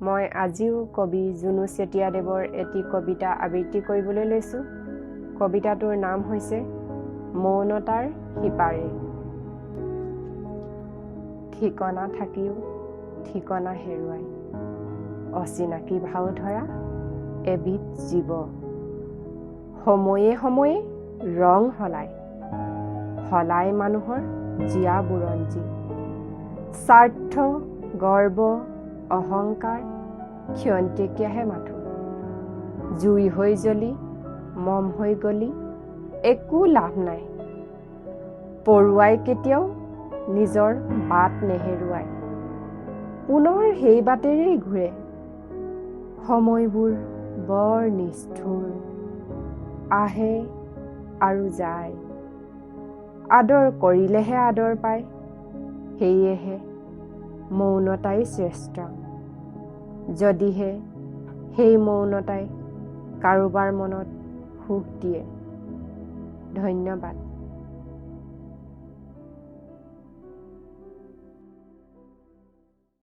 মই আজিও কবি জুনু চেতিয়াদেৱৰ এটি কবিতা আবৃত্তি কৰিবলৈ লৈছোঁ। কবিতাটোৰ নাম হৈছে মৌনতাৰ সিপাৰে। ঠিকনা থাকিও ঠিকনা হেৰুৱাই, অচিনাকি ভাও ধৰা এবিধ জীৱ। সময়ে সময়ে ৰং সলাই মানুহৰ জীয়া বুৰঞ্জী। স্বাৰ্থ, গৰ্ব, অহংকাৰ ক্ষন্তেকীয়াহে মাথো। জুই হৈ জ্বলি মম হৈ গলি একো লাভ নাই। পৰুৱাই কেতিয়াও নিজৰ বাট নেহেৰুৱাই, পুনৰ সেই বাটেৰেই ঘূৰে। সময়বোৰ বৰ নিষ্ঠুৰ, আহে আৰু যায়। আদৰ কৰিলেহে আদৰ পায়, সেয়েহে মৌনতাই শ্ৰেষ্ঠ। যদিহে সেই মৌনতাই কাৰোবাৰ মনত সুখ দিয়ে। ধন্যবাদ।